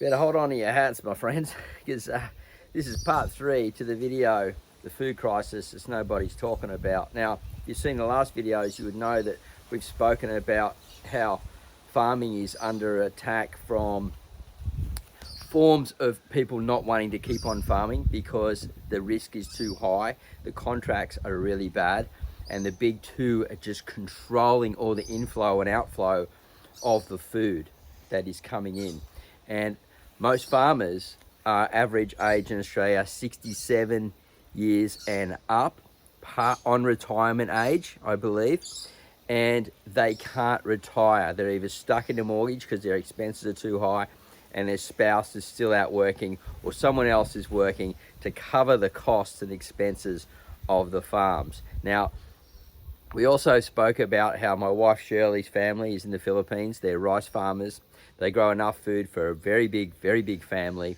Better hold on to your hats, my friends, because this is part 3 to the video, the food crisis that nobody's talking about. Now, if you've seen the last videos, you would know that we've spoken about how farming is under attack from forms of people not wanting to keep on farming because the risk is too high, the contracts are really bad, and the big two are just controlling all the inflow and outflow of the food that is coming in. And most farmers are average age in Australia 67 years and up, on retirement age, I believe, and they can't retire. They're either stuck in a mortgage because their expenses are too high and their spouse is still out working, or someone else is working to cover the costs and expenses of the farms. Now, we also spoke about how my wife Shirley's family is in the Philippines. They're rice farmers. They grow enough food for a very big family,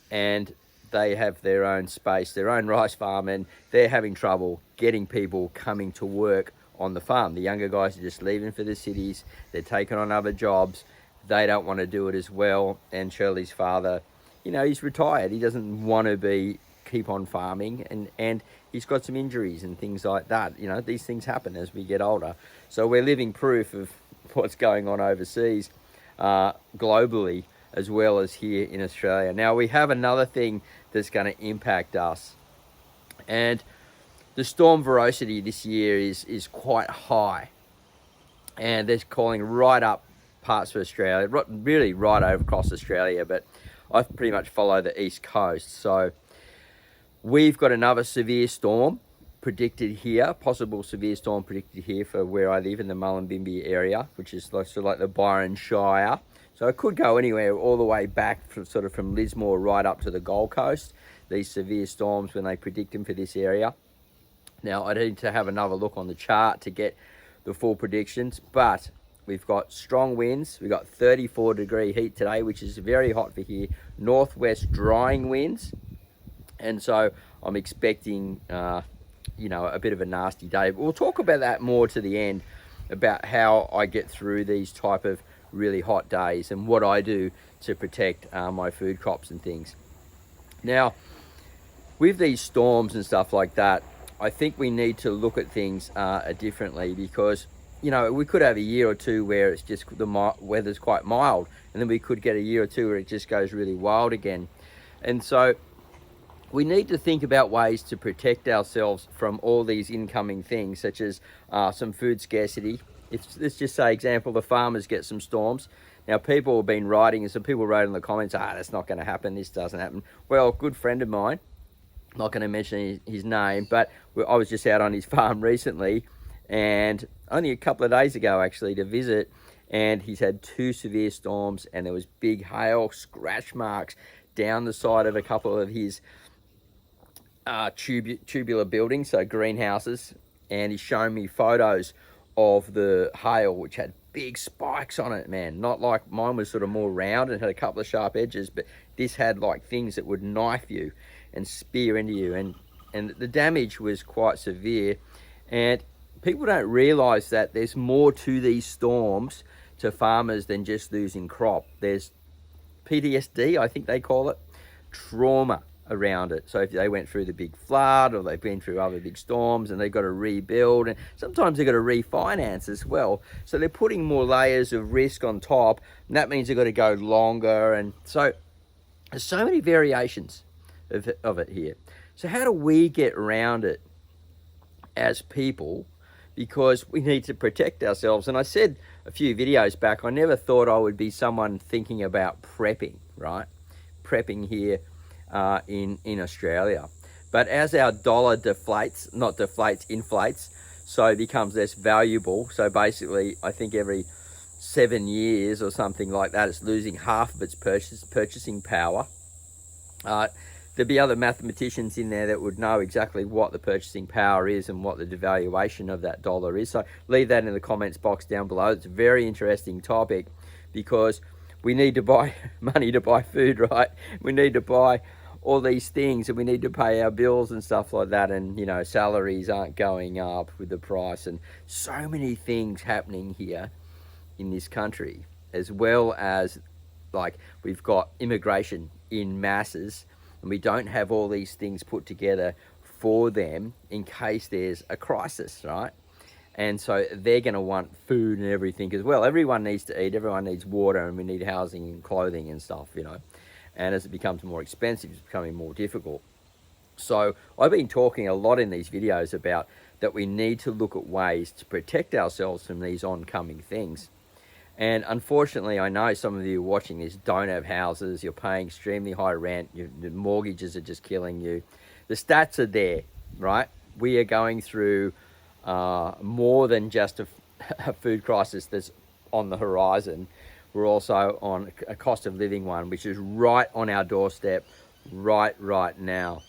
and they have their own space, their own rice farm, and they're having trouble getting people coming to work on the farm. The younger guys are just leaving for the cities. They're taking on other jobs. They don't want to do it as well. And Shirley's father, you know, he's retired. He doesn't want to keep on farming, and he's got some injuries and things like that. You know, these things happen as we get older. So we're living proof of what's going on overseas, globally, as well as here in Australia. Now, we have another thing that's going to impact us, and the storm Verocity this year is quite high, and they're calling right up parts of Australia, really right over across Australia, but I pretty much follow the east coast. So we've got another severe storm predicted here, possible severe storm predicted here for where I live in the Mullumbimby area, which is sort of like the Byron Shire. So it could go anywhere all the way back from Lismore right up to the Gold Coast, these severe storms when they predict them for this area. Now, I need to have another look on the chart to get the full predictions, but we've got strong winds. We've got 34-degree heat today, which is very hot for here. Northwest drying winds. And so I'm expecting, you know, a bit of a nasty day. But we'll talk about that more to the end, about how I get through these type of really hot days and what I do to protect my food crops and things. Now, with these storms and stuff like that, I think we need to look at things differently, because, you know, we could have a year or two where it's just the weather's quite mild, and then we could get a year or two where it just goes really wild again. And so we need to think about ways to protect ourselves from all these incoming things, such as some food scarcity. Let's just say, example, the farmers get some storms. Now, people have been writing, and some people wrote in the comments, that's not going to happen, this doesn't happen. Well, a good friend of mine, I'm not going to mention his name, but I was just out on his farm recently, and only a couple of days ago, actually, to visit, and he's had 2 severe storms, and there was big hail, scratch marks down the side of a couple of his tubular buildings, so greenhouses, and he's shown me photos of the hail, which had big spikes on it, man. Not like mine was sort of more round and had a couple of sharp edges, but this had like things that would knife you and spear into you, and the damage was quite severe. And people don't realize that there's more to these storms to farmers than just losing crop. There's PTSD, I think they call it, trauma around it. So if they went through the big flood, or they've been through other big storms and they've got to rebuild, and sometimes they've got to refinance as well. So they're putting more layers of risk on top, and that means they've got to go longer. And so there's so many variations of it here. So how do we get around it as people? Because we need to protect ourselves. And I said a few videos back, I never thought I would be someone thinking about prepping, right? Prepping here in Australia. But as our dollar inflates, so it becomes less valuable. So basically, I think every 7 years or something like that, it's losing half of its purchasing power. There'd be other mathematicians in there that would know exactly what the purchasing power is and what the devaluation of that dollar is. So leave that in the comments box down below. It's a very interesting topic, because we need to buy money to buy food, right? We need to buy all these things, and we need to pay our bills and stuff like that. And, you know, salaries aren't going up with the price, and so many things happening here in this country, as well as like we've got immigration in masses, and we don't have all these things put together for them in case there's a crisis, right? And so they're going to want food and everything as well. Everyone needs to eat, everyone needs water, and we need housing and clothing and stuff, you know. And as it becomes more expensive, it's becoming more difficult. So I've been talking a lot in these videos about that we need to look at ways to protect ourselves from these oncoming things. And unfortunately, I know some of you watching this don't have houses, you're paying extremely high rent, your mortgages are just killing you. The stats are there, right? We are going through more than just a food crisis that's on the horizon. We're also on a cost of living one, which is right on our doorstep right now.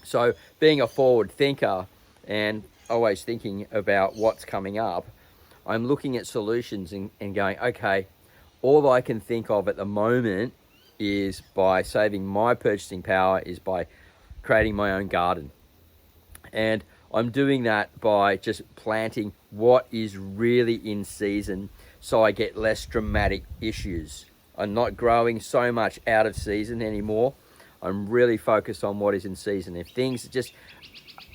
So being a forward thinker and always thinking about what's coming up, I'm looking at solutions and going, okay, all I can think of at the moment is by saving my purchasing power is by creating my own garden. And I'm doing that by just planting what is really in season so I get less dramatic issues. I'm not growing so much out of season anymore. I'm really focused on what is in season. If things just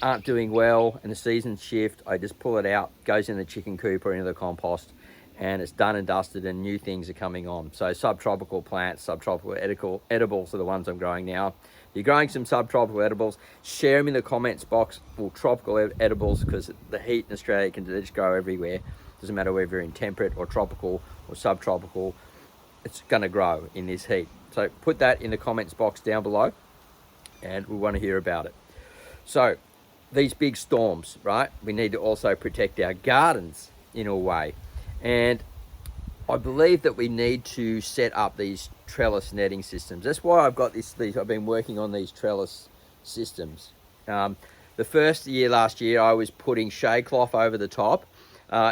aren't doing well and the seasons shift, I just pull it out, goes in the chicken coop or into the compost, and it's done and dusted and new things are coming on. So subtropical plants, subtropical edibles are the ones I'm growing now. If you're growing some subtropical edibles, share them in the comments box. Well, tropical edibles, because the heat in Australia can just grow everywhere. Doesn't matter whether you're in temperate or tropical or subtropical, it's going to grow in this heat. So put that in the comments box down below and we want to hear about it. So these big storms, right? We need to also protect our gardens in a way. And I believe that we need to set up these trellis netting systems. That's why I've got these I've been working on these trellis systems. The first year, last year, I was putting shade cloth over the top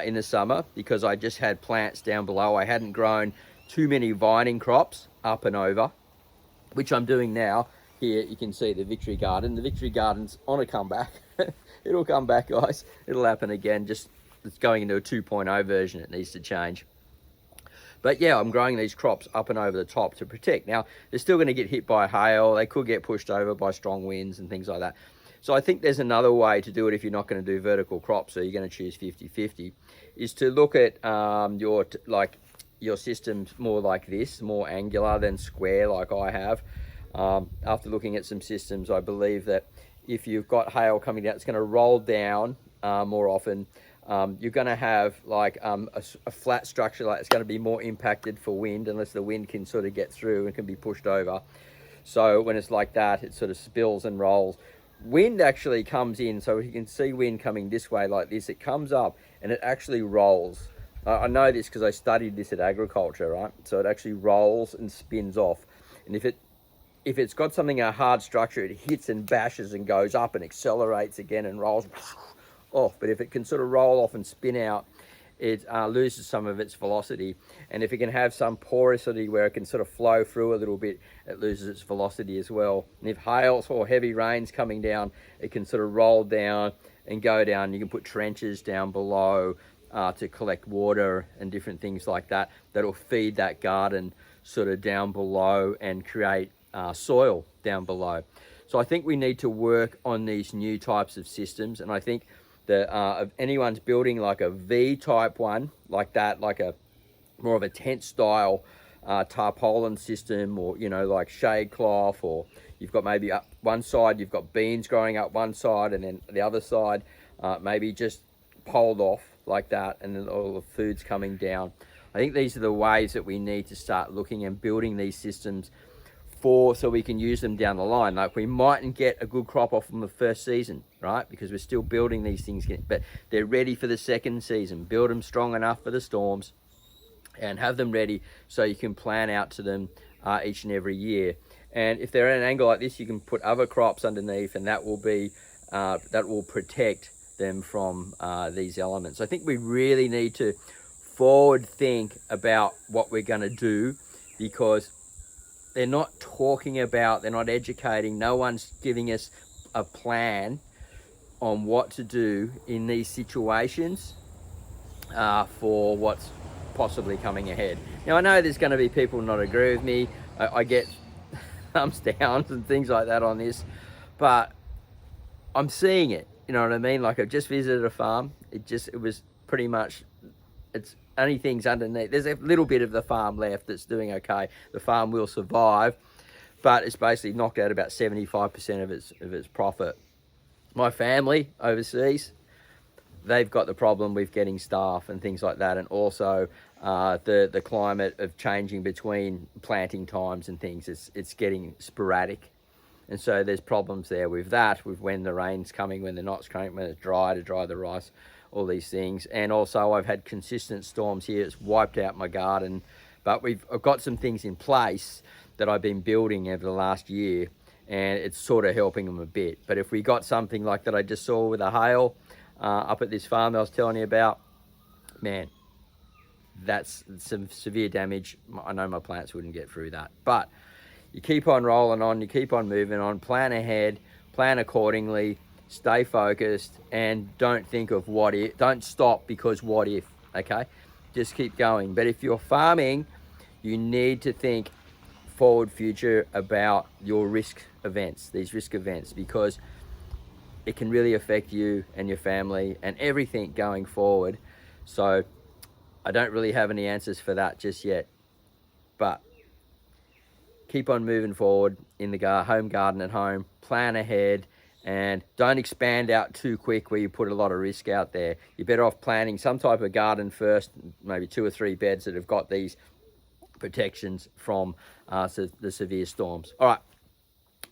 in the summer because I just had plants down below. I hadn't grown too many vining crops up and over, which I'm doing now. Here you can see the Victory Garden. The Victory Garden's on a comeback. It'll come back, guys. It'll happen again. Just it's going into a 2.0 version. It needs to change. But yeah, I'm growing these crops up and over the top to protect. Now, they're still going to get hit by hail. They could get pushed over by strong winds and things like that. So I think there's another way to do it if you're not going to do vertical crops, so you're going to choose 50-50, is to look at your systems more like this, more angular than square like I have. After looking at some systems, I believe that if you've got hail coming down, it's going to roll down more often. You're going to have like a flat structure, like it's going to be more impacted for wind unless the wind can sort of get through and can be pushed over. So when it's like that, it sort of spills and rolls. Wind actually comes in, so you can see wind coming this way like this. It comes up and it actually rolls. I know this because I studied this at agriculture, right? So it actually rolls and spins off. And if it's got something, a hard structure, it hits and bashes and goes up and accelerates again and rolls off. But if it can sort of roll off and spin out, it loses some of its velocity. And if it can have some porosity where it can sort of flow through a little bit, it loses its velocity as well. And if hail or heavy rain's coming down, it can sort of roll down and go down. You can put trenches down below to collect water and different things like that. That'll feed that garden sort of down below and create soil down below. So I think we need to work on these new types of systems. And I think that if anyone's building like a V type one, like that, like a more of a tent style tarpaulin system, or like shade cloth, or you've got maybe up one side you've got beans growing up one side, and then the other side maybe just poled off like that, and then all the food's coming down. I think these are the ways that we need to start looking and building these systems so we can use them down the line. Like, we mightn't get a good crop off from the first season, right? Because we're still building these things, but they're ready for the second season. Build them strong enough for the storms and have them ready so you can plan out to them each and every year. And if they're at an angle like this, you can put other crops underneath, and that will protect them from these elements. I think we really need to forward think about what we're going to do, because they're not talking about, they're not educating, no one's giving us a plan on what to do in these situations for what's possibly coming ahead. Now, I know there's going to be people not agree with me. I get thumbs downs and things like that on this, but I'm seeing it. You know what I mean? Like, I've just visited a farm. It was pretty much, it's only things underneath. There's a little bit of the farm left that's doing okay. The farm will survive, but it's basically knocked out about 75% of its profit. My family overseas, they've got the problem with getting staff and things like that, and also the climate of changing between planting times and things. It's getting sporadic, and so there's problems there with that, with when the rain's coming, when the not's coming, when it's dry, to dry the rice, all these things. And also I've had consistent storms here. It's wiped out my garden, but I've got some things in place that I've been building over the last year, and it's sort of helping them a bit. But if we got something like that I just saw with a hail up at this farm that I was telling you about, man, that's some severe damage. I know my plants wouldn't get through that, but you keep on rolling on, you keep on moving on, plan ahead, plan accordingly, stay focused, and don't think of what if. Don't stop because what if, okay? Just keep going. But if you're farming, you need to think forward future about your risk events, these risk events, because it can really affect you and your family and everything going forward. So I don't really have any answers for that just yet, but keep on moving forward in the home garden at home, plan ahead, and don't expand out too quick where you put a lot of risk out there. You're better off planting some type of garden first, maybe 2 or 3 beds that have got these protections from the severe storms. All right,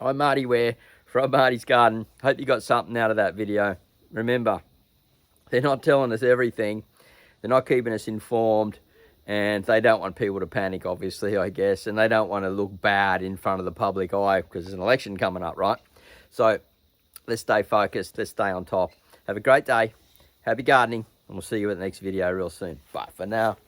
I'm Marty Ware from Marty's Garden. Hope you got something out of that video. Remember, they're not telling us everything. They're not keeping us informed, and they don't want people to panic, obviously, I guess, and they don't want to look bad in front of the public eye because there's an election coming up, right? So let's stay focused. Let's stay on top. Have a great day. Happy gardening, and we'll see you at the next video real soon. Bye for now.